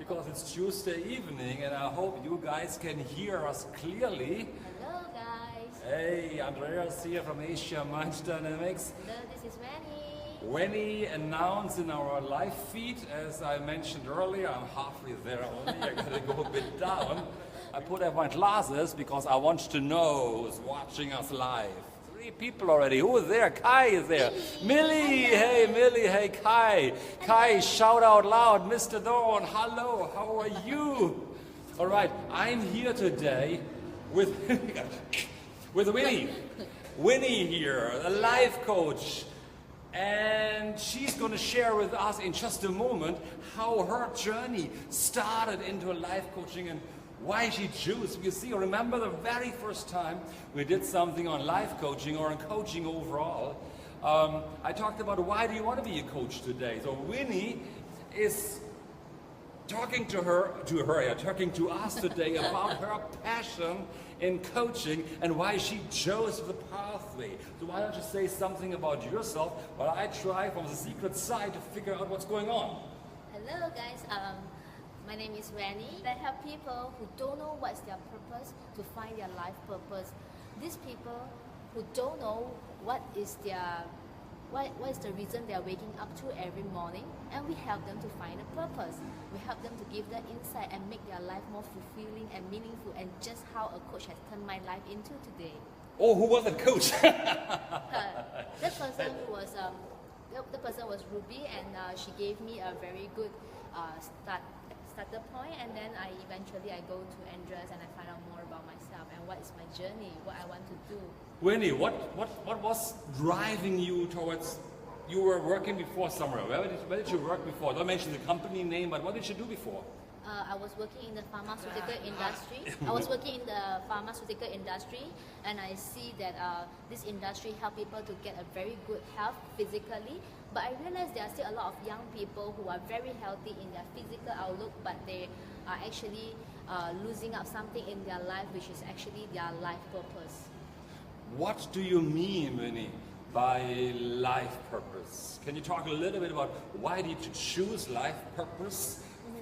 because it's Tuesday evening and I hope you guys can hear us clearly. Hello guys. Hey, Andreas here from Asia Mind Dynamics. Hello, this is Wenny. Wenny announced in our live feed, as I mentioned earlier, I'm halfway there only, I gotta go a bit down. I put up my glasses because I want to know who's watching us live. 3 people already. Who is there? Kai is there. Millie. Hey, Millie. Hey, Kai. Kai, shout out loud. Mr. Dorn, hello. How are you? All right. I'm here today with Winnie. Winnie here, a life coach. And she's going to share with us in just a moment how her journey started into life coaching and why she chose. You see, remember the very first time we did something on life coaching or on coaching overall, I talked about why do you want to be a coach today. So Winnie is talking to us today about her passion in coaching and why she chose the pathway. So why don't you say something about yourself while I try from the secret side to figure out what's going on. Hello guys. My name is Wenny. I help people who don't know what's their purpose to find their life purpose. These people who don't know what is the reason they are waking up to every morning, and we help them to find a purpose. We help them to give that insight and make their life more fulfilling and meaningful, and just how a coach has turned my life into today. Oh, who was the coach? The person was Ruby, and she gave me a very good starter point, and then I go to Andreas and I find out more about myself and what is my journey, what I want to do. Winnie, what was driving you towards, you were working before somewhere, where did you work before? Don't mention the company name, but what did you do before? I was working in the pharmaceutical industry. And I see that this industry help people to get a very good health physically. But I realized there are still a lot of young people who are very healthy in their physical outlook, but they are actually losing out something in their life, which is actually their life purpose. What do you mean, Winnie, by life purpose? Can you talk a little bit about why did you choose life purpose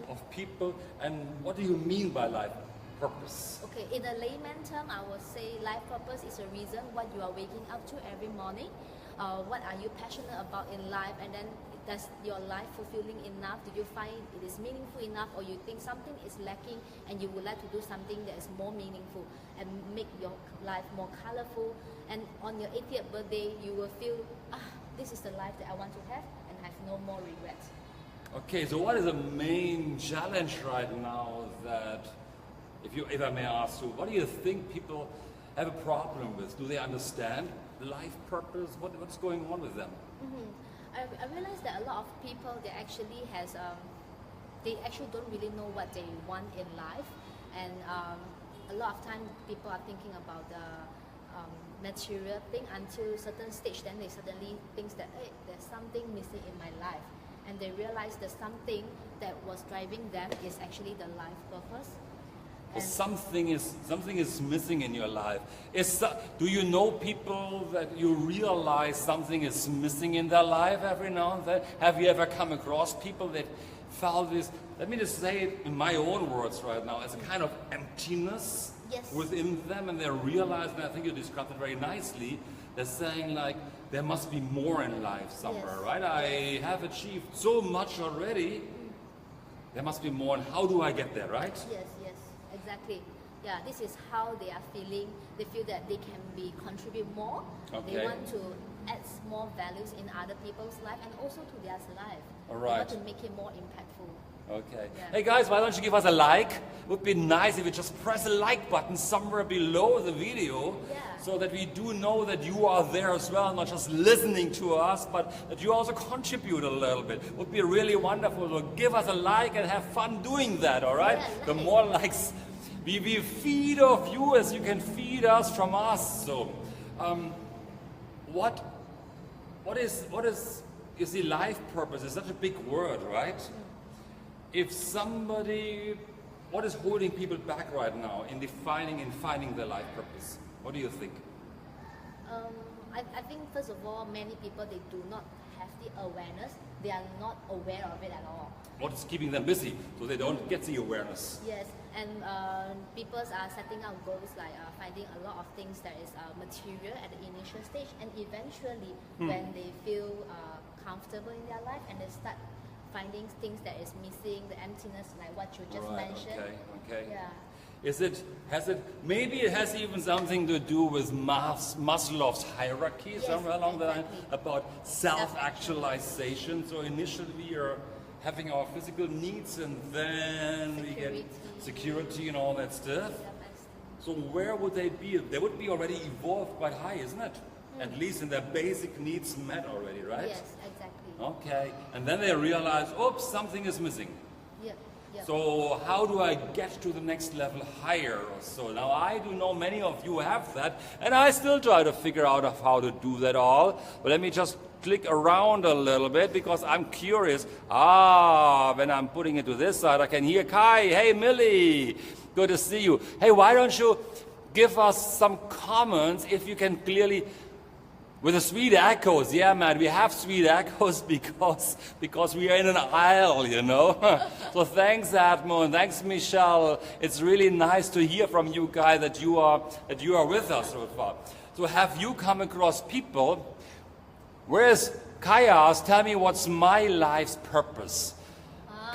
of people, and what do you mean by life purpose? Okay, in a layman term, I would say life purpose is a reason what you are waking up to every morning. What are you passionate about in life, and then does your life fulfilling enough? Do you find it is meaningful enough, or you think something is lacking and you would like to do something that is more meaningful and make your life more colorful, and on your 80th birthday you will feel, this is the life that I want to have and have no more regrets. Okay, so what is the main challenge right now that, if I may ask you, what do you think people have a problem with? Do they understand the life purpose? What's going on with them? I realized that a lot of people, they actually don't really know what they want in life, and a lot of time people are thinking about the material thing until a certain stage, then they suddenly think that, hey, there's something missing in my life, and they realize that something that was driving them is actually the life purpose. Something is missing in your life. Do you know people that you realize something is missing in their life every now and then? Have you ever come across people that felt this, let me just say it in my own words right now, as a kind of emptiness within them, and they realize, and I think you described it very nicely, they're saying like, there must be more in life somewhere, right? I have achieved so much already, there must be more, and how do I get there, right? Yes. Exactly. Yeah, this is how they are feeling. They feel that they can contribute more. Okay. They want to add more values in other people's life and also to their life. All right. They want to make it more impactful. Okay. Yeah. Hey guys, why don't you give us a like? It would be nice if you just press a like button somewhere below the video, so that we do know that you are there as well, not just listening to us, but that you also contribute a little bit. It would be really wonderful. So give us a like and have fun doing that, all right? Yeah, the more likes we feed off you as you can feed us from us. So, what is, you see, life purpose is such a big word, right? If somebody, what is holding people back right now in defining and finding their life purpose? What do you think? I think first of all, many people, they do not have the awareness. They are not aware of it at all. what's keeping them busy so they don't get the awareness. Yes, and people are setting out goals like finding a lot of things that is material at the initial stage, and eventually when they feel comfortable in their life and they start finding things that is missing, the emptiness like what you just mentioned. Okay. Yeah. Maybe it has even something to do with Maslow's hierarchy, Yes, somewhere along the line, exactly. about self-actualization. So initially we are having our physical needs, and then we get security and all that stuff. So where would they be? They would be already evolved quite high, isn't it? At least in their basic needs met already, right? Yes, exactly. Okay, and then they realize, oops, something is missing. Yep. So how do I get to the next level higher or so? Now I do know many of you have that, and I still try to figure out of how to do that all. But let me just click around a little bit because I'm curious. When I'm putting it to this side, I can hear Kai. Hey, Millie, good to see you. Hey, why don't you give us some comments if you can clearly. With the sweet echoes, yeah, man, we have sweet echoes because we are in an aisle, you know. So thanks, Admo, thanks, Michelle. It's really nice to hear from you guys that you are with us so far. So have you come across people? Whereas Kai asked, tell me what's my life's purpose.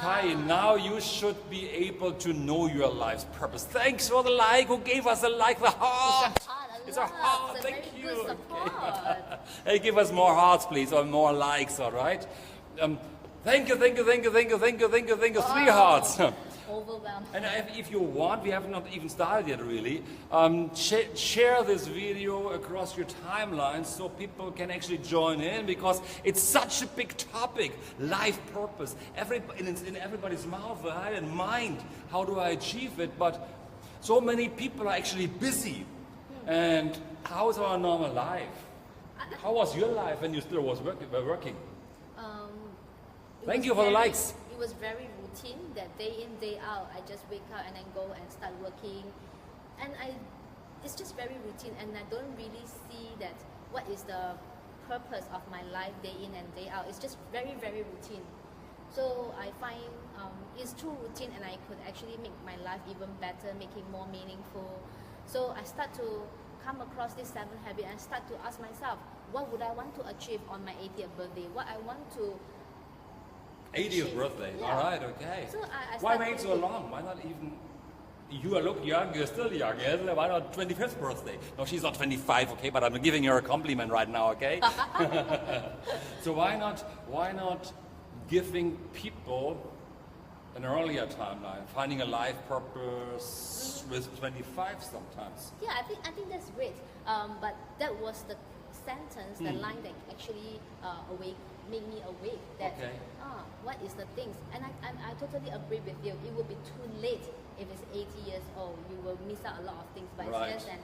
Kai, now you should be able to know your life's purpose. Thanks for the like. Who gave us a like? The heart. It's a heart. It's a Thank very you. good support. Okay. Hey, give us more hearts, please, or more likes. All right. Thank you. 3 hearts. Overwhelmed. And if you want, we have not even started yet really, share this video across your timeline so people can actually join in, because it's such a big topic, life purpose. It's in everybody's mouth and mind. How do I achieve it? But so many people are actually busy. And how is our normal life? How was your life when you still were working? Thank you for the likes. It was very routine, that day in, day out. I just wake up and then go and start working. And it's just very routine, and I don't really see that what is the purpose of my life day in and day out. It's just very, very routine. So I find it's too routine, and I could actually make my life even better, make it more meaningful. So I start to come across this 7 habits and start to ask myself, what would I want to achieve on my 80th birthday? What I want to 80th birthday. Yeah. All right, okay. So I Why started wait so long? Why not even? You look young. You're still young. Yes? Why not 25th birthday? No, she's not 25. Okay, but I'm giving her a compliment right now. Okay. So why not giving people an earlier timeline, finding a life purpose with 25 sometimes? Yeah, I think that's great. But that was the sentence, the line that actually made me awake. That what is the things? And I totally agree with you. It will be too late if it's 80 years old. You will miss out a lot of things. But Right. it's just an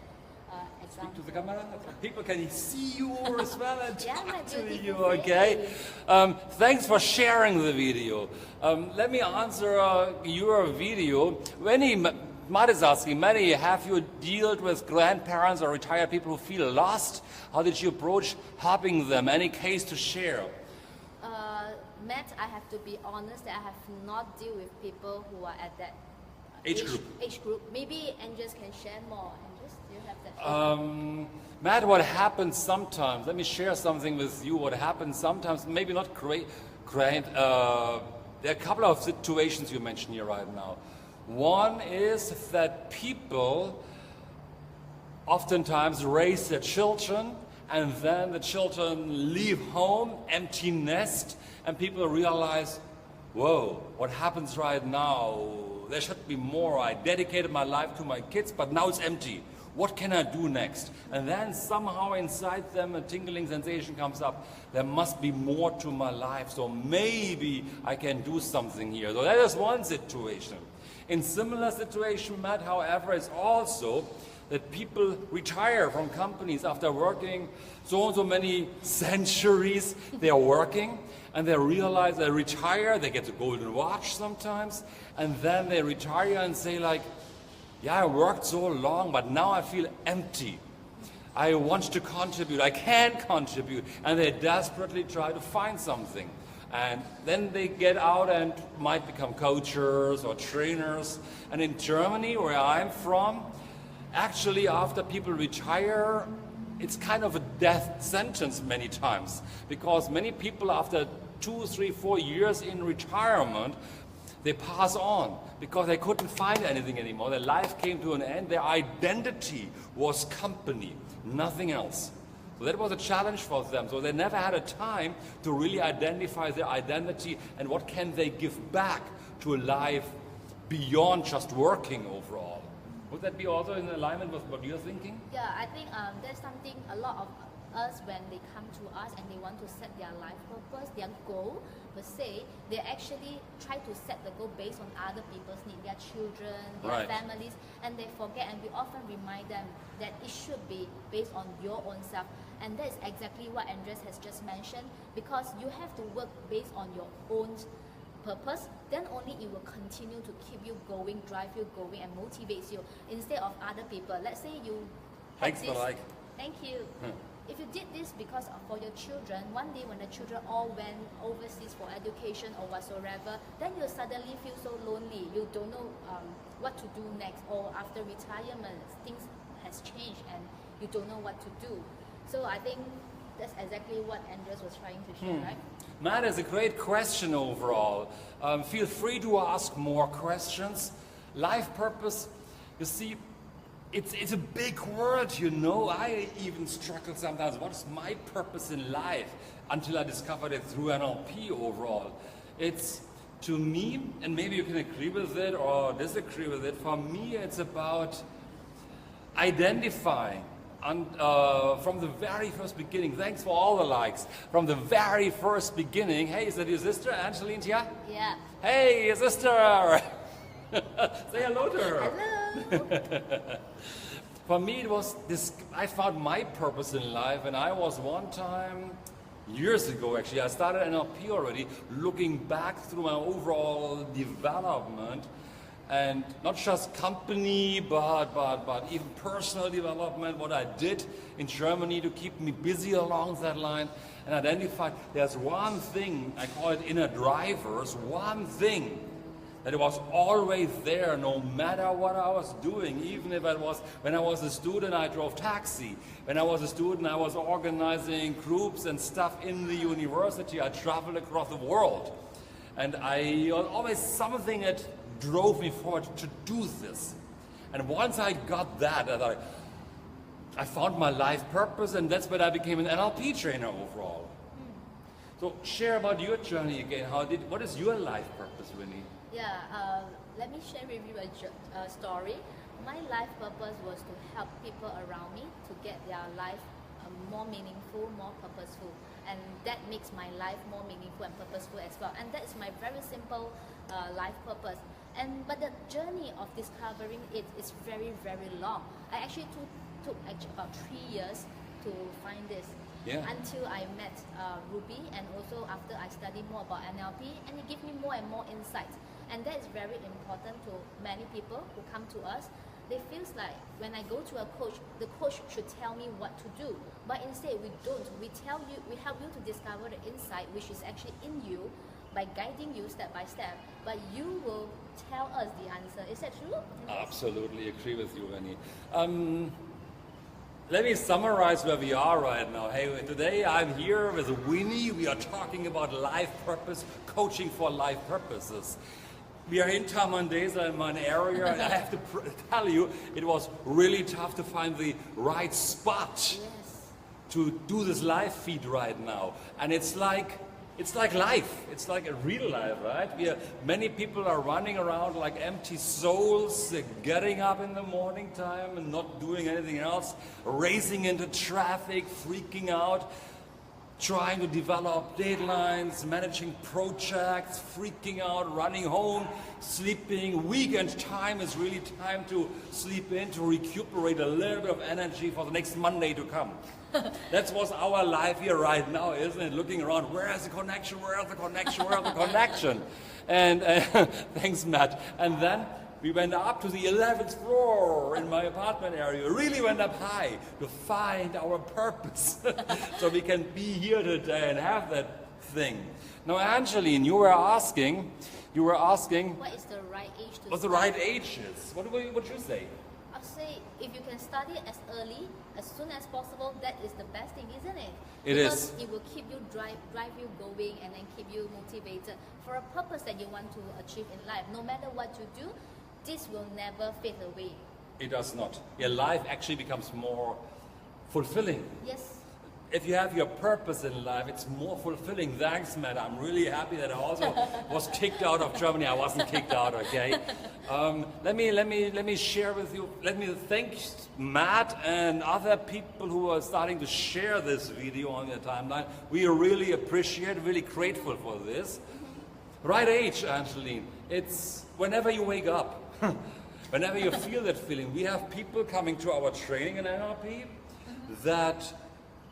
example. Speak to the camera. People can see you as well and Yeah, my talk to beautiful you. Okay. Thanks for sharing the video. Let me answer your video. Wenny Matt is asking, Manny, have you dealt with grandparents or retired people who feel lost? How did you approach helping them? Any case to share? Matt, I have to be honest that I have not dealt with people who are at that Age group. Maybe Andreas can share more. Andreas, do you have that? Matt, what happens sometimes, let me share something with you. What happens sometimes, maybe not great. There are a couple of situations you mentioned here right now. One is that people oftentimes raise their children, and then the children leave home, empty nest, and people realize, whoa, what happens right now? There should be more. I dedicated my life to my kids, but now it's empty. What can I do next? And then somehow inside them a tingling sensation comes up. There must be more to my life, so maybe I can do something here. So that is one situation. In similar situation, Matt, however, is also that people retire from companies after working so many centuries. They are working, and they realize they retire, they get a golden watch sometimes, and then they retire and say like, yeah, I worked so long, but now I feel empty. I want to contribute, I can't contribute, and they desperately try to find something. And then they get out and might become coaches or trainers. And in Germany, where I'm from, actually after people retire, it's kind of a death sentence many times. Because many people after 2, 3, 4 years in retirement, they pass on because they couldn't find anything anymore. Their life came to an end. Their identity was company, nothing else. So that was a challenge for them. So they never had a time to really identify their identity and what can they give back to a life beyond just working overall. Would that be also in alignment with what you're thinking? Yeah, I think there's something a lot of us when they come to us and they want to set their life purpose, their goal per se, they actually try to set the goal based on other people's needs, their children, their families, and they forget, and we often remind them that it should be based on your own self. And that is exactly what Andreas has just mentioned, because you have to work based on your own purpose, then only it will continue to keep you going, drive you going, and motivates you instead of other people. Let's say you Thanks for like. Thank you. If you did this because for your children, one day when the children all went overseas for education or whatsoever, then you suddenly feel so lonely. You don't know what to do next, or after retirement, things has changed and you don't know what to do. So I think that's exactly what Andreas was trying to share, right? Matt, it's a great question overall. Feel free to ask more questions. Life purpose, you see, it's a big word, you know. I even struggle sometimes. What is my purpose in life? Until I discovered it through NLP overall. It's, to me, and maybe you can agree with it or disagree with it, for me it's about identifying. And from the very first beginning, thanks for all the likes. From the very first beginning, hey, is that your sister, Wenny Tiah? Yeah. Hey, your sister! Say hello to her. Hello. For me, it was this. I found my purpose in life, and I was one time, years ago actually, I started NLP already, looking back through my overall development. And not just company, but even personal development, what I did in Germany to keep me busy along that line, and identified there's one thing, I call it inner drivers, one thing that was always there no matter what I was doing. Even if it was, when I was a student, I drove taxi. When I was a student, I was organizing groups and stuff in the university. I traveled across the world. And I always something that drove me forward to do this. And once I got that, I found my life purpose, and that's when I became an NLP trainer overall. So share about your journey again. What is your life purpose, Wenny? Yeah, let me share with you a story. My life purpose was to help people around me to get their life more meaningful, more purposeful. And that makes my life more meaningful and purposeful as well. And that is my very simple life purpose. But the journey of discovering it is very, very long. I actually took about 3 years to find this. Yeah. Until I met Ruby, and also after I studied more about NLP, and it gave me more and more insights. And that is very important to many people who come to us. They feel like when I go to a coach, the coach should tell me what to do. But instead we don't. We help you to discover the insight which is actually in you by guiding you step by step. But you will tell us the answer. Is that true? Absolutely agree with you, Wenny. Let me summarize where we are right now. Hey, today I'm here with Wenny. We are talking about life purpose, coaching for life purposes. We are in Tamandesa, in my area, and I have to tell you, it was really tough to find the right spot to do this live feed right now. And it's like life. It's like a real life, right? Many people are running around like empty souls, getting up in the morning time and not doing anything else, racing into traffic, freaking out, trying to develop deadlines, managing projects, freaking out, running home, sleeping. Weekend time is really time to sleep in, to recuperate a little bit of energy for the next Monday to come. That was our life here right now, isn't it? Looking around, where is the connection, where is the connection, where is the connection? And thanks, Matt. And then we went up to the 11th floor in my apartment area, really went up high to find our purpose. So we can be here today and have that thing. Now, Angeline, you were asking, What is the right age to what the right age is. What would you say? I'll say if you can study as early, as soon as possible, that is the best thing, isn't it? It because is. it will keep you drive you going and then keep you motivated for a purpose that you want to achieve in life. No matter what you do, this will never fade away. It does not. Your life actually becomes more fulfilling. Yes. If you have your purpose in life, it's more fulfilling. Thanks, Matt. I'm really happy that I also was kicked out of Germany. I wasn't kicked out, okay? Let me share with you. Let me thank Matt and other people who are starting to share this video on your timeline. We really appreciate, really grateful for this. Right age, Angeline. It's whenever you wake up, whenever you feel that feeling. We have people coming to our training in NLP that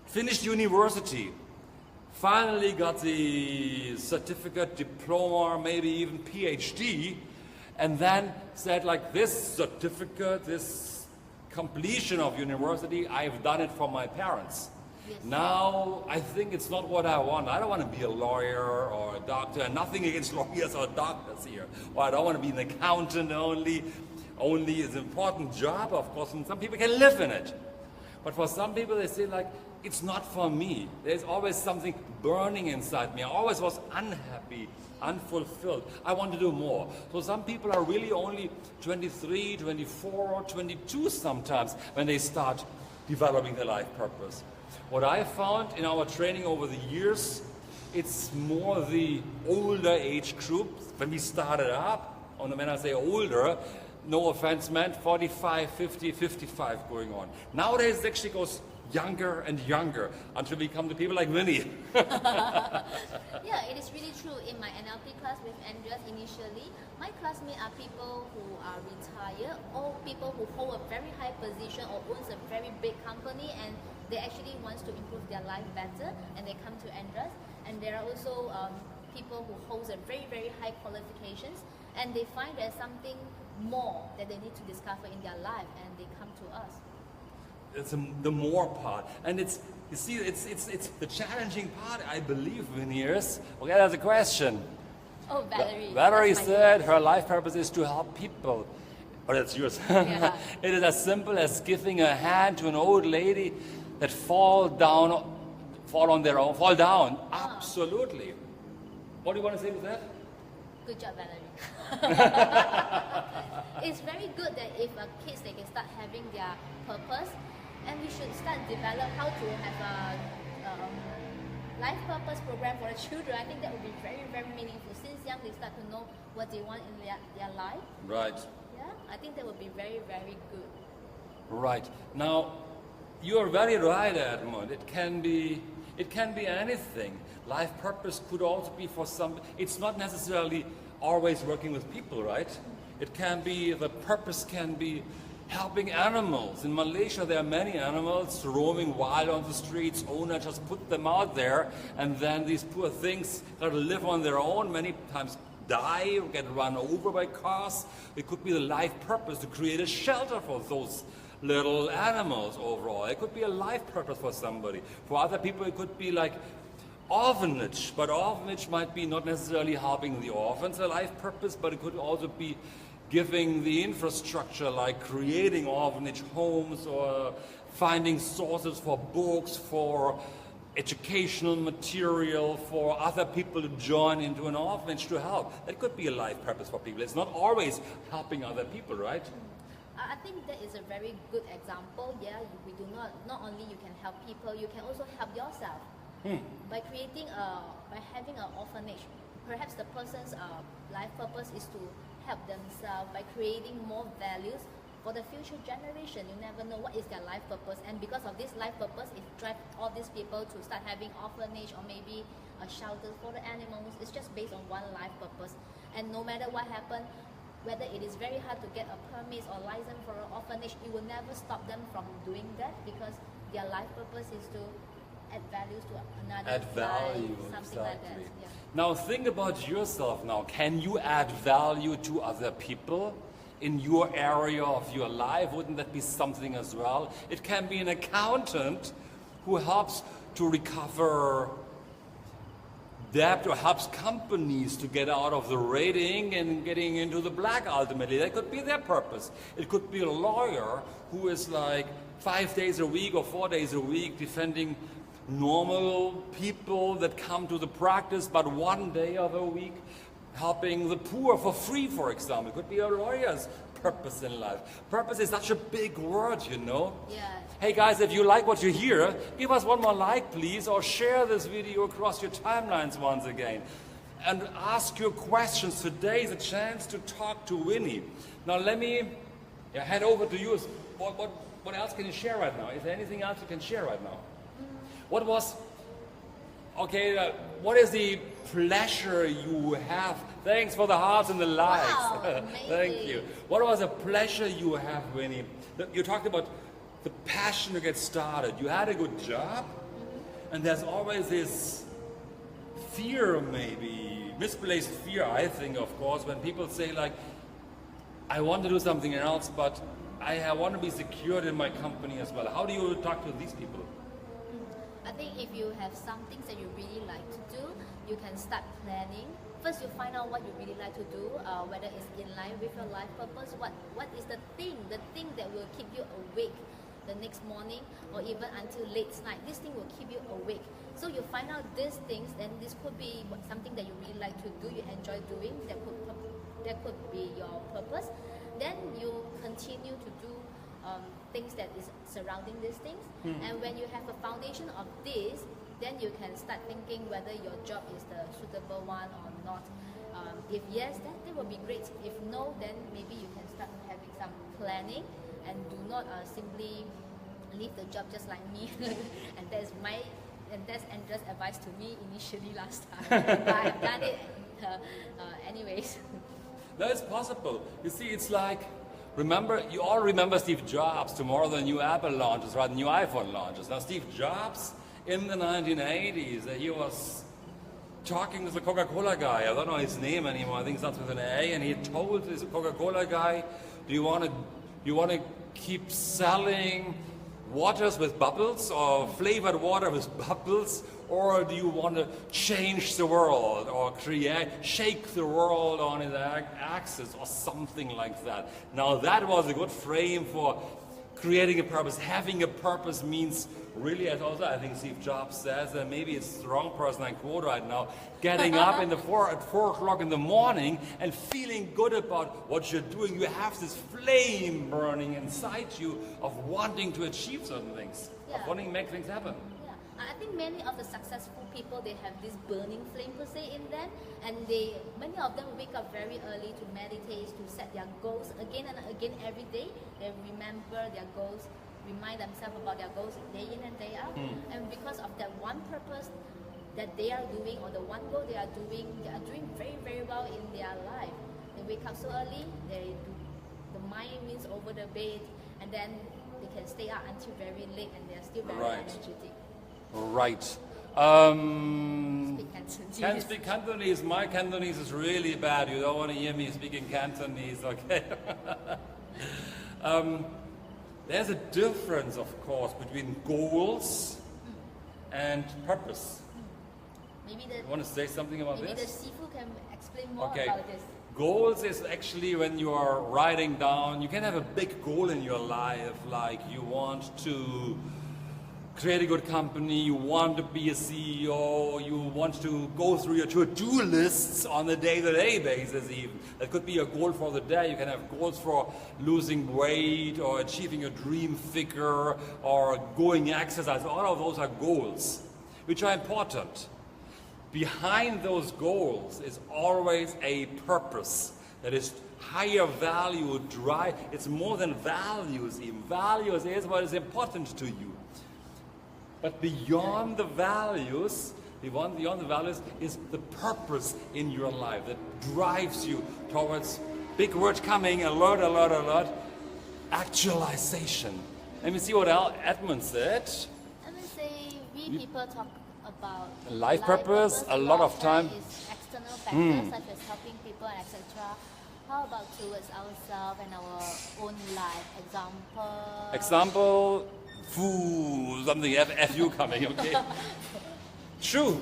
finished university, finally got the certificate, diploma, maybe even PhD, and then said like, this certificate, this completion of university, I've done it for my parents. Yes. Now, I think it's not what I want. I don't want to be a lawyer or a doctor, and nothing against lawyers or doctors here. Or I don't want to be an accountant only. Only is an important job, of course, and some people can live in it. But for some people, they say like, it's not for me. There's always something burning inside me. I always was unhappy, unfulfilled. I want to do more. So some people are really only 23, 24, 22 sometimes when they start developing their life purpose. What I found in our training over the years, it's more the older age group. When we started up, and when I say older, no offense meant, 45, 50, 55 going on. Nowadays it actually goes younger and younger until we come to people like Wenny. Yeah, it is really true. In my NLP class with Andreas initially, my classmates are people who are retired or people who hold a very high position or owns a very big company and they actually want to improve their life better and they come to Andreas. And there are also people who hold a very, very high qualifications and they find there's something more that they need to discover in their life and they come to us. It's the more part, and it's, you see, it's the challenging part, I believe, in years. Okay, there's a question. Oh, Valerie. Valerie said her life purpose is to help people. Oh, that's yours. Yeah. It is as simple as giving a hand to an old lady that fall down. Absolutely. What do you want to say with that? Good job, Valerie. It's very good that if kids they can start having their purpose, and we should start develop how to have a life purpose program for the children. I think that would be very, very meaningful. Since young, they start to know what they want in their life. Right. Yeah, I think that would be very, very good. Right. Now, you're very right, Edmund. It can be anything. Life purpose could also be for some. It's not necessarily always working with people, right? It can be, the purpose can be helping animals. In Malaysia, there are many animals roaming wild on the streets. Owner just put them out there, and then these poor things got to live on their own, many times die or get run over by cars. It could be the life purpose to create a shelter for those little animals overall. It could be a life purpose for somebody. For other people, it could be like orphanage, but orphanage might be not necessarily helping the orphans, a life purpose, but it could also be giving the infrastructure, like creating orphanage homes or finding sources for books, for educational material, for other people to join into an orphanage to help. That could be a life purpose for people. It's not always helping other people, right? I think that is a very good example. Yeah, we do not only you can help people, you can also help yourself. By having an orphanage, perhaps the person's life purpose is to help themselves by creating more values for the future generation. You never know what is their life purpose, and because of this life purpose, it drives all these people to start having orphanage or maybe a shelter for the animals. It's just based on one life purpose, and no matter what happens, whether it is very hard to get a permit or license for an orphanage, it will never stop them from doing that because their life purpose is to add values to another life, something like that. Yeah. Now think about yourself now. Can you add value to other people in your area of your life? Wouldn't that be something as well? It can be an accountant who helps to recover debt or helps companies to get out of the rating and getting into the black ultimately. That could be their purpose. It could be a lawyer who is like 5 days a week or 4 days a week defending normal people that come to the practice, but 1 day of a week helping the poor for free, for example. It could be a lawyer's purpose in life. Purpose is such a big word, you know. Yeah. Hey guys, if you like what you hear, give us one more like, please, or share this video across your timelines once again. And ask your questions. Today is a chance to talk to Winnie. Now let me head over to you. What else can you share right now? Is there anything else you can share right now? What is the pleasure you have? Thanks for the hearts and the likes. Wow, Thank you. What was a pleasure you have, Winnie? You talked about the passion to get started. You had a good job, and there's always this fear, maybe, misplaced fear, I think, of course, when people say like, I want to do something else, but I want to be secured in my company as well. How do you talk to these people? I think if you have some things that you really like to do, you can start planning. First, you find out what you really like to do, whether it's in line with your life purpose. What is the thing that will keep you awake the next morning or even until late night? This thing will keep you awake. So you find out these things, then this could be something that you really like to do, you enjoy doing, that could be your purpose. Then you continue to do things that is surrounding these things. And when you have a foundation of this, then you can start thinking whether your job is the suitable one or not. If yes, then that will be great. If no, then maybe you can start having some planning and do not simply leave the job just like me. and that's Andreas' advice to me initially last time. But I've done it anyways. No, it's possible. You see, it's like, you all remember Steve Jobs. Tomorrow the new Apple launches, right? The new iPhone launches. Now Steve Jobs, in the 1980s, he was talking with the Coca-Cola guy. I don't know his name anymore. I think it starts with an A. And he told this Coca-Cola guy, do you want to keep selling waters with bubbles or flavored water with bubbles? Or do you want to change the world or shake the world on its axis or something like that? Now that was a good frame for creating a purpose. Having a purpose means really, as also I think Steve Jobs says, and maybe it's the wrong person I quote right now, getting up at 4 o'clock in the morning and feeling good about what you're doing. You have this flame burning inside you of wanting to achieve certain things, of wanting to make things happen. I think many of the successful people, they have this burning flame per se in them, and many of them wake up very early to meditate, to set their goals again and again every day. They remember their goals, remind themselves about their goals day in and day out. And because of that one purpose that they are doing, or the one goal they are doing very, very well in their life. They wake up so early, the mind wins over the bed, and then they can stay out until very late, and they are still very energetic. Right. Speak Cantonese. Can't speak Cantonese. My Cantonese is really bad. You don't want to hear me speaking Cantonese, okay? There's a difference, of course, between goals and purpose. Maybe you want to say something about this? Maybe the Sifu can explain more about this. Goals is actually when you are writing down, you can have a big goal in your life, like you want to create a good company, you want to be a CEO, you want to go through your to-do lists on a day-to-day basis even. That could be a goal for the day. You can have goals for losing weight or achieving a dream figure or going exercise. All of those are goals, which are important. Behind those goals is always a purpose that is higher value, drive. It's more than values even. Values is what is important to you. But beyond the values, beyond the values is the purpose in your life that drives you towards, big word coming, alert, actualization. Let me see what Edmund said. Edmund say, we people talk about life purpose a lot of time. Is external factors such as helping people and etc. How about towards ourselves and our own life? Example, something FU coming, okay? True.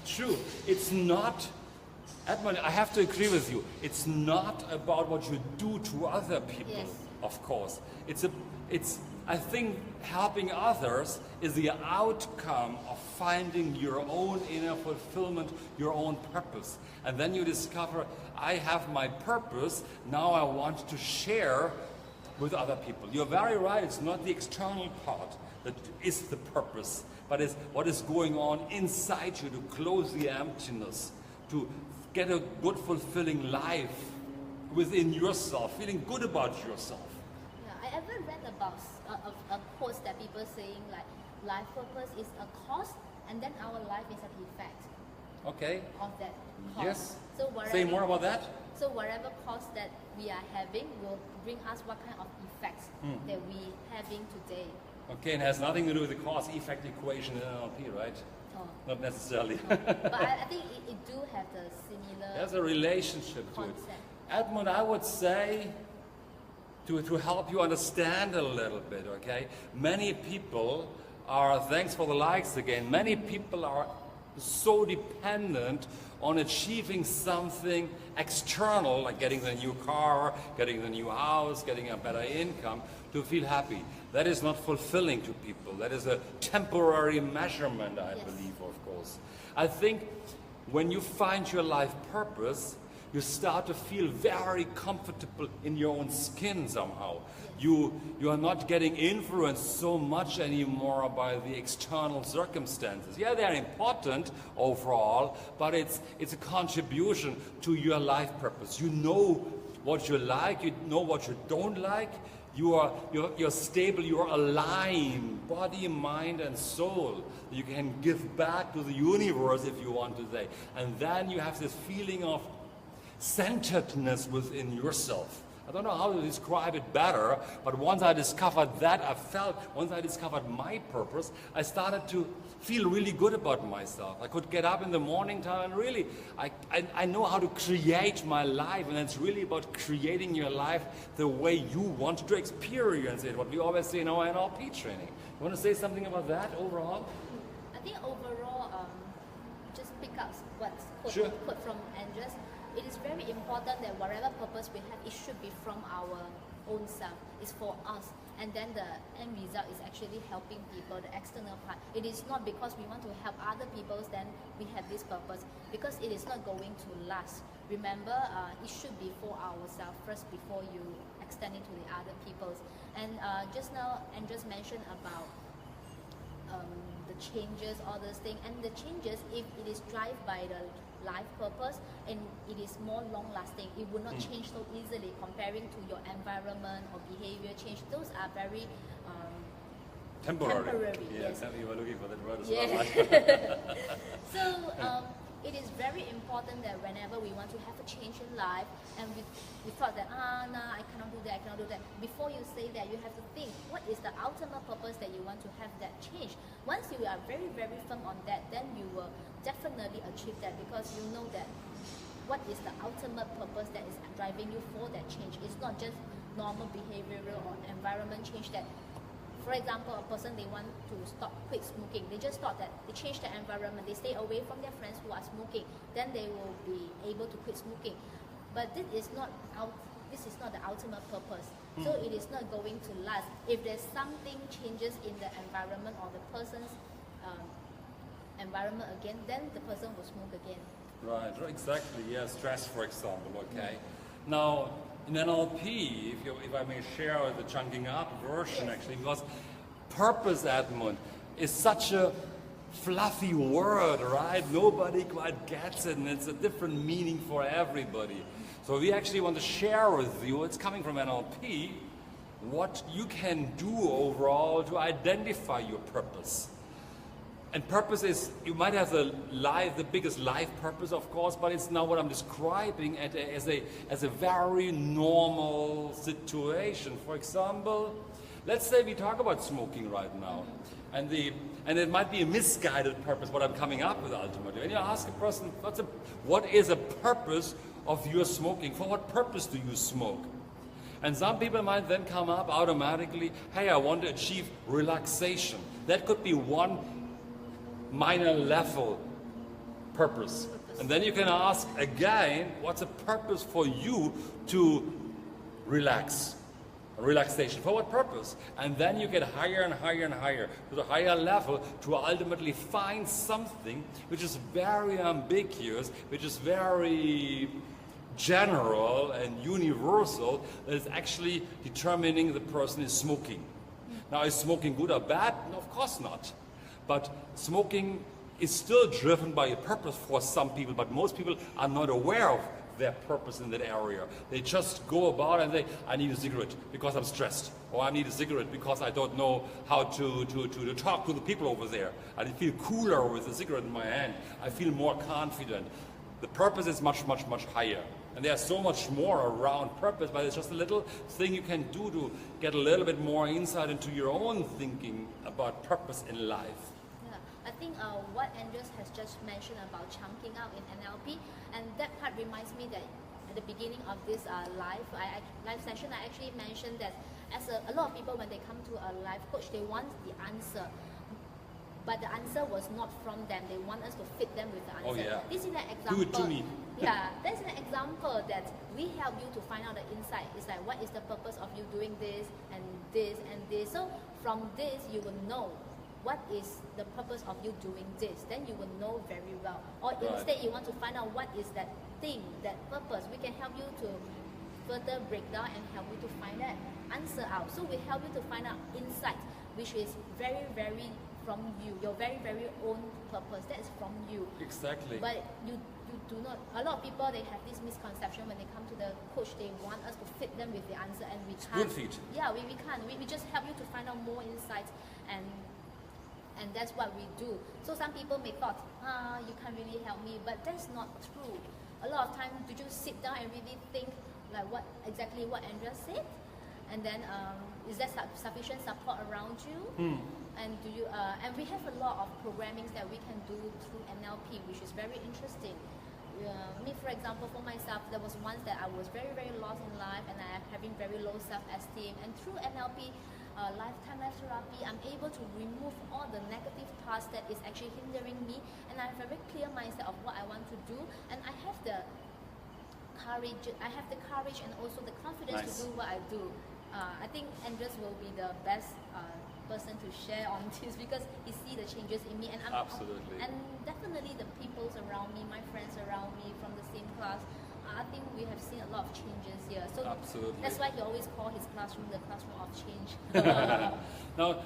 true. It's not, Edmund, I have to agree with you. It's not about what you do to other people, Yes. of course. I think helping others is the outcome of finding your own inner fulfillment, your own purpose. And then you discover, I have my purpose, now I want to share with other people. You're very right, it's not the external part that is the purpose, but it's what is going on inside you to close the emptiness, to get a good fulfilling life within yourself, feeling good about yourself. Yeah, I ever read about a quote that people saying like life purpose is a cause and then our life is an effect Okay, of that cause. yes. So whatever, Say more about that. So whatever cause that we are having will bring us what kind of effects that we having today. Okay, and it has nothing to do with the cause-effect equation in NLP, right? Oh. Not necessarily. But I think it do have the similar There's a relationship to it. concept. Edmund, I would say, to help you understand a little bit, okay? Many people are, thanks for the likes again, many people are so dependent on achieving something external, like getting the new car, getting the new house, getting a better income, to feel happy. That is not fulfilling to people. That is a temporary measurement, I Yes. believe, of course. I think when you find your life purpose, you start to feel very comfortable in your own skin somehow. You are not getting influenced so much anymore by the external circumstances. Yeah, they're important overall, but it's a contribution to your life purpose. You know what you like, you know what you don't like. You're stable, you're aligned, body, mind, and soul. You can give back to the universe if you want to say. And then you have this feeling of centeredness within yourself. I don't know how to describe it better, but once I discovered that, once I discovered my purpose, I started to feel really good about myself. I could get up in the morning time and really, I know how to create my life, and it's really about creating your life the way you want to experience it, what we always say in our NLP training. You want to say something about that overall? I think overall, just pick up what's Sure. quote from Andreas. It is very important that whatever purpose we have, it should be from our own self. It's for us. And then the end result is actually helping people, the external part. It is not because we want to help other people, then we have this purpose. Because it is not going to last. Remember, it should be for ourselves first before you extend it to the other people's. And just now, Andreas mentioned about the changes, all those things. And the changes, if it is driven by the life purpose and it is more long lasting, it will not change so easily comparing to your environment or behavior change. Those are very temporary. Yes, Yes. you were looking for that word as Yeah. well. Right? So it is very important that whenever we want to have a change in life and we thought that nah, I cannot do that. Before you say that, you have to think what is the ultimate purpose that you want to have that change. Once you are very, very firm on that, then you will definitely achieve that, because you know that what is the ultimate purpose that is driving you for that change. It's not just normal behavioral or environment change that, for example, a person, they want to quit smoking. They just thought that they change the environment, they stay away from their friends who are smoking, then they will be able to quit smoking. But this is not the ultimate purpose. So it is not going to last. If there's something changes in the environment or the person's environment again, then the person will smoke again. Right, exactly. Yeah, stress, for example. Okay. Now, in NLP, if I may share the chunking up version, Yes. actually, because purpose, Edmund, is such a fluffy word, right? Nobody quite gets it, and it's a different meaning for everybody. So we actually want to share with you, it's coming from NLP, what you can do overall to identify your purpose. And purpose is, you might have the biggest life purpose, of course, but it's now what I'm describing as a very normal situation. For example, let's say we talk about smoking right now, and it might be a misguided purpose, what I'm coming up with ultimately. And you ask a person, what is a purpose of your smoking? For what purpose do you smoke? And some people might then come up automatically, hey, I want to achieve relaxation. That could be one minor level Purpose. And then you can ask again, what's a purpose for you to relax? Relaxation. For what purpose? And then you get higher and higher and higher to the higher level to ultimately find something which is very ambiguous, which is very general and universal, that is actually determining the person is smoking. Now, is smoking good or bad? No, of course not. But smoking is still driven by a purpose for some people, but most people are not aware of their purpose in that area. They just go about and say, I need a cigarette because I'm stressed, or I need a cigarette because I don't know how to talk to the people over there. I feel cooler with a cigarette in my hand. I feel more confident. The purpose is much, much, much higher. And there's so much more around purpose, but it's just a little thing you can do to get a little bit more insight into your own thinking about purpose in life. I think what Andreas has just mentioned about chunking out in NLP, and that part reminds me that at the beginning of this live session, I actually mentioned that as a lot of people, when they come to a life coach, they want the answer. But the answer was not from them. They want us to fit them with the answer. Oh, yeah. This is an example. Do it to me. Yeah, that's an example that we help you to find out the insight. It's like, what is the purpose of you doing this and this and this? So from this, you will know what is the purpose of you doing this. Then you will know very well. Or instead, you want to find out what is that thing, that purpose. We can help you to further break down and help you to find that answer out. So we help you to find out insight, which is very, very from you, your very, very own purpose. That is from you. Exactly. But you do not, a lot of people, they have this misconception when they come to the coach, they want us to fit them with the answer, and we can't. Spoon feed. Yeah, we can't. We just help you to find out more insights, and that's what we do. So some people may thought, you can't really help me, but that's not true. A lot of times, do you sit down and really think like what Andreas said? And then is there sufficient support around you? And do you? And we have a lot of programmings that we can do through NLP, which is very interesting. Me, for example, for myself, there was once that I was very, very lost in life, and I am having very low self-esteem. And through NLP, lifetime life therapy, I'm able to remove all the negative parts that is actually hindering me, and I have a very clear mindset of what I want to do, and I have the courage. And also the confidence to do what I do. I think Andreas will be the best person to share on this because he sees the changes in me, and absolutely. And definitely the people around me, my friends around me from the same class. I think we have seen a lot of changes here. So absolutely. That's why he always calls his classroom the classroom of change. Now,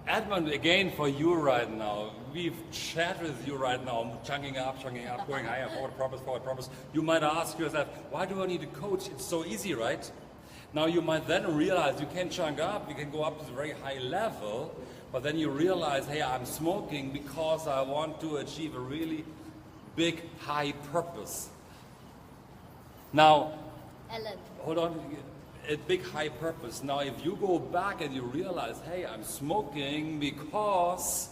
Edmund, again for you right now, we've chatted with you right now, chunking up, going higher, forward purpose. You might ask yourself, why do I need a coach? It's so easy, right? Now you might then realize you can chunk up, you can go up to a very high level, but then you realize, hey, I'm smoking because I want to achieve a really big, high purpose. Now, Ellen. hold on, a big, high purpose. Now, if you go back and you realize, hey, I'm smoking because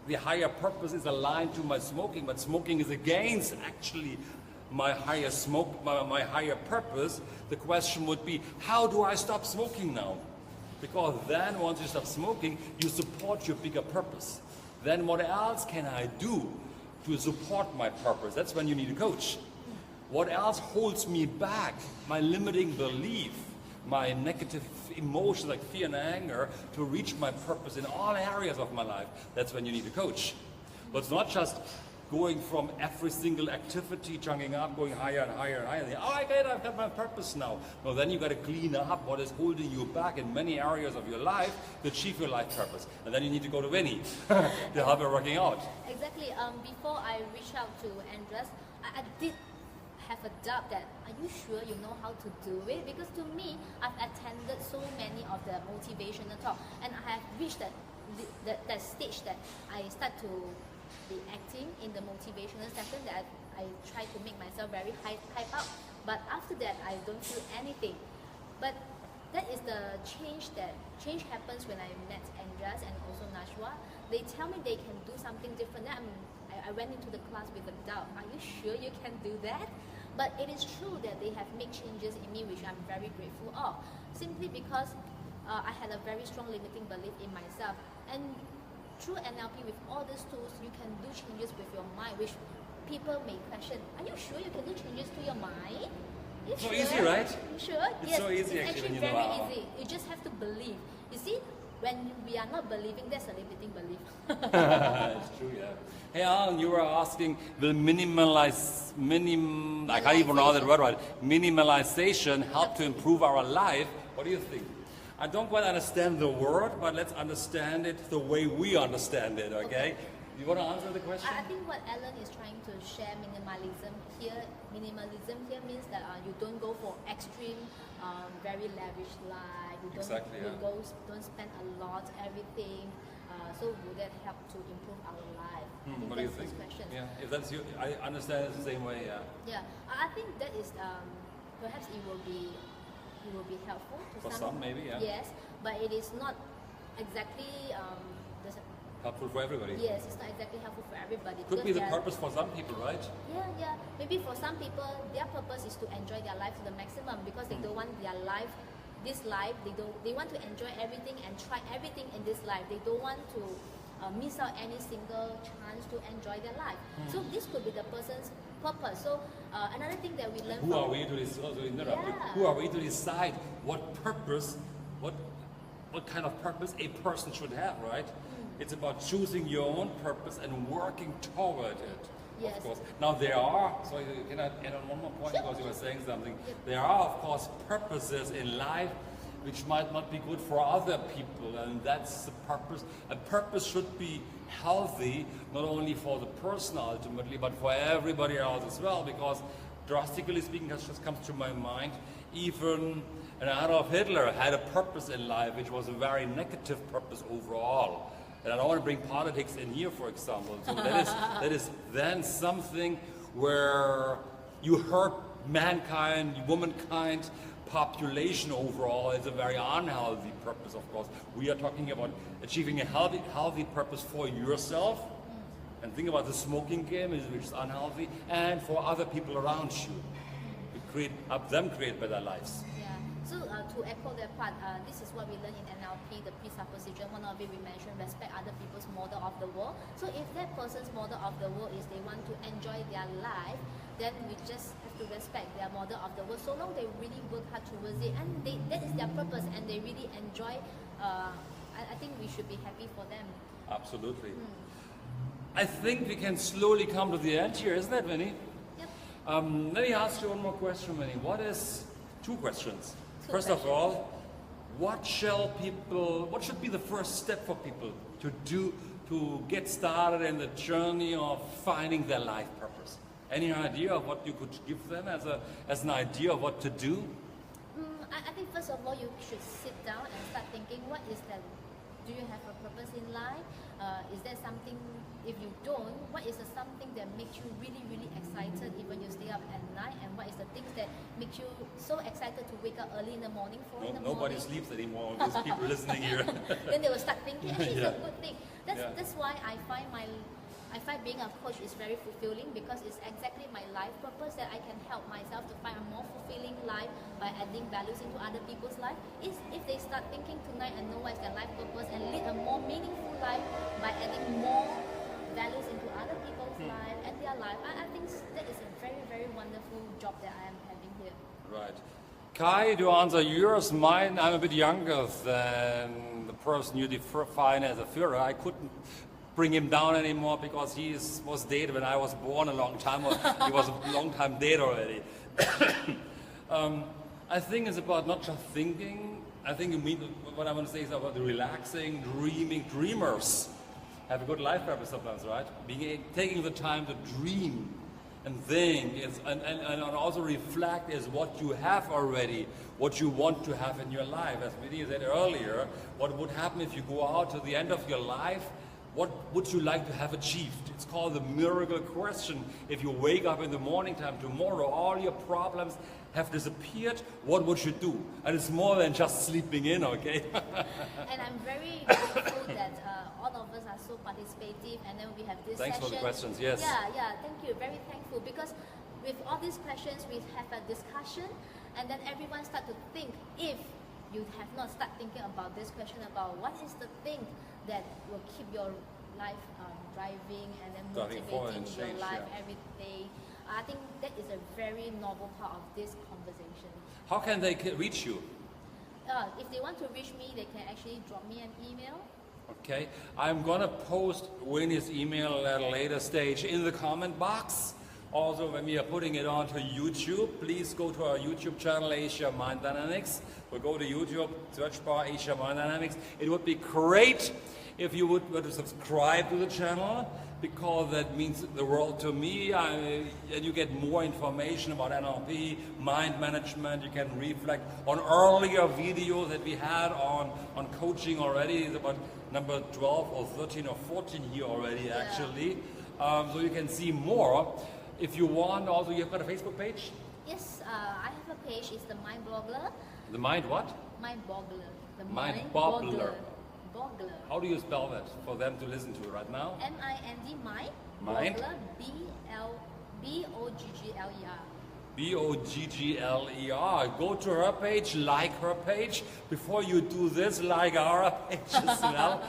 the higher purpose is aligned to my smoking, but smoking is against actually my higher purpose, the question would be, how do I stop smoking now? Because then once you stop smoking, you support your bigger purpose. Then what else can I do to support my purpose? That's when you need a coach. What else holds me back? My limiting belief, my negative emotions like fear and anger to reach my purpose in all areas of my life. That's when you need a coach. But it's not just going from every single activity, chunking up, going higher and higher and higher. And oh, I get it, I've got my purpose now. No, then you got to clean up what is holding you back in many areas of your life to achieve your life purpose. And then you need to go to Wenny to help her working out. Exactly. Before I reached out to Andreas, I did have a doubt that, are you sure you know how to do it? Because to me, I've attended so many of the motivational talk, and I have reached that stage that I start to be acting in the motivational session, that I try to make myself very hype up, but after that I don't feel anything. But that is the change happens when I met Andreas and also Nashwa. They tell me they can do something different. Then I went into the class with a doubt. Are you sure you can do that? But it is true that they have made changes in me, which I'm very grateful of. Simply because I had a very strong limiting belief in myself. And through NLP, with all these tools, you can do changes with your mind, which people may question. Are you sure you can do changes to your mind? It's so easy, right? You sure? It's yes, so easy it's actually, actually when you very know how. easy. You just have to believe. You see, when we are not believing, that's a limiting belief. It's true, yeah. Hey Alan, you were asking, will I can't even know that word right. Minimalization help to improve our life? What do you think? I don't quite understand the word, but let's understand it the way we understand it, okay? You want to answer the question? I think what Alan is trying to share, minimalism here means that you don't go for extreme, very lavish life. You don't spend a lot, everything. So would that help to improve our life? What do you think? Yeah, if that's you, I understand it the same way. Yeah. Yeah, I think that is perhaps it will be helpful to For some, maybe, yeah. Yes, but it is not exactly helpful for everybody. Yes, it's not exactly helpful for everybody. Could be the purpose for some people, right? Yeah. Maybe for some people, their purpose is to enjoy their life to the maximum because they don't want their life, they want to enjoy everything and try everything in this life. They don't want to miss out any single chance to enjoy their life. So this could be the person's purpose. So another thing that we learn Who are we to decide? Who are we to decide what purpose, what kind of purpose a person should have, right? It's about choosing your own purpose and working toward it. Yes. Of course. Now there are, so you can add on one more point because you were saying something. There are, of course, purposes in life which might not be good for other people, and that's the purpose. A purpose should be healthy, not only for the person ultimately, but for everybody else as well, because drastically speaking, that just comes to my mind, even Adolf Hitler had a purpose in life which was a very negative purpose overall. And I don't want to bring politics in here, for example. So that is then something where you hurt mankind, womankind, population overall. It's a very unhealthy purpose, of course. We are talking about achieving a healthy purpose for yourself. And think about the smoking game, which is unhealthy, and for other people around you. Help them create better lives. So to echo that part, this is what we learn in NLP, the presupposition. One of it we mentioned, respect other people's model of the world. So if that person's model of the world is they want to enjoy their life, then we just have to respect their model of the world. So long they really work hard towards it, and that is their purpose, and they really enjoy. I think we should be happy for them. Absolutely. I think we can slowly come to the end here, isn't that, Wenny? Yep. Let me ask you one more question, Wenny. Two questions. First of all, what should be the first step for people to do to get started in the journey of finding their life purpose? Any idea of what you could give them as an idea of what to do? I think first of all you should sit down and start thinking, what is that? Do you have a purpose in life? Is there something, if you don't, what is the something that makes you really, really excited even you stay up at night? And what is the things that makes you so excited to wake up early in the morning, 4 in the Nobody morning? sleeps anymore. There's people listening here. Then they will start thinking, actually it's a good thing. Yeah. That's why I find being a coach is very fulfilling, because it's exactly my life purpose, that I can help myself to find a more fulfilling life by adding values into other people's life. If they start thinking tonight and know what is their life purpose and lead a more meaningful life by adding more values into other people's life and their life, I think that is a very, very wonderful job that I am having here. Right. Kai, to answer yours, mine, I'm a bit younger than the person you define as a Führer. I couldn't bring him down anymore because he was dead when I was born a long time. He was a long time dead already. I think it's about not just thinking. I think you mean what I want to say is about the relaxing, dreamers have a good life purpose sometimes, right? Taking the time to dream and think and also reflect is what you have already, what you want to have in your life. As Wenny said earlier, what would happen if you go out to the end of your life? What would you like to have achieved? It's called the miracle question. If you wake up in the morning time tomorrow, all your problems have disappeared, what would you do? And it's more than just sleeping in, okay? And I'm very grateful that all of us are so participative, and then we have this Thanks session. for the questions, yes. Yeah, thank you. Very thankful, because with all these questions, we have a discussion, and then everyone start to think. If you have not started thinking about this question about what is the thing that will keep your life driving and then Driving forward motivating and your change, life yeah. every day. I think that is a very noble part of this conversation. How can they reach you? If they want to reach me, they can actually drop me an email. Okay, I'm gonna post Wenny's email at a later stage in the comment box. Also, when we are putting it onto YouTube, please go to our YouTube channel, Asia Mind Dynamics. We'll go to YouTube, search bar Asia Mind Dynamics. It would be great if you would to subscribe to the channel, because that means the world to me. And you get more information about NLP, mind management. You can reflect on earlier videos that we had on coaching already. It's about number 12 or 13 or 14 here already, actually. So you can see more. If you want, also, you've got a Facebook page? Yes, I have a page. It's the Mind Boggler. The Mind what? Mind Boggler. The Mind Boggler. Boggler. How do you spell that for them to listen to right now? M-I-N-D, Mind. Mind. Boggler, B-O-G-G-L-E-R. B-O-G-G-L-E-R. Go to her page, like her page. Before you do this, like our page as well.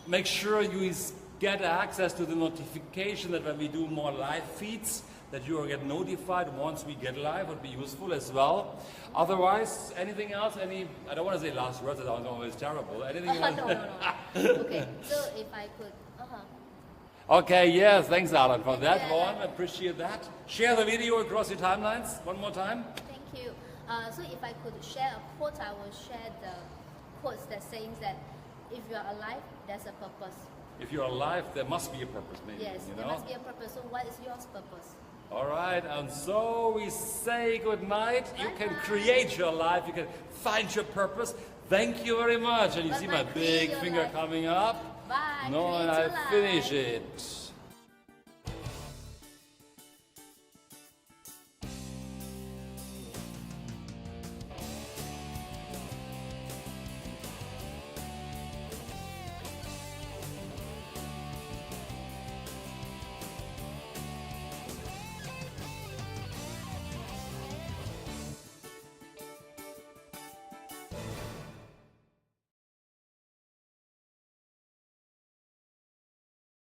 Make sure you get access to the notification that when we do more live feeds, that you will get notified once we get live. Would be useful as well. Otherwise, anything else? I don't want to say last words, that sounds always terrible. Anything else? No. Okay, so if I could... Okay, yes, thanks Alan for that one. Appreciate that. Share the video across your timelines one more time. Thank you. So if I could share a quote, I will share the quotes that saying that if you are alive, there's a purpose. If you're alive, there must be a purpose, maybe. Yes, there must be a purpose. So what is your purpose? All right, and so we say good night. You can Bye-bye. create your life. You can find your purpose. Thank you very much. And you see my Bye-bye. big Create your finger life. coming up. Bye. No, Create and your I finish life. it.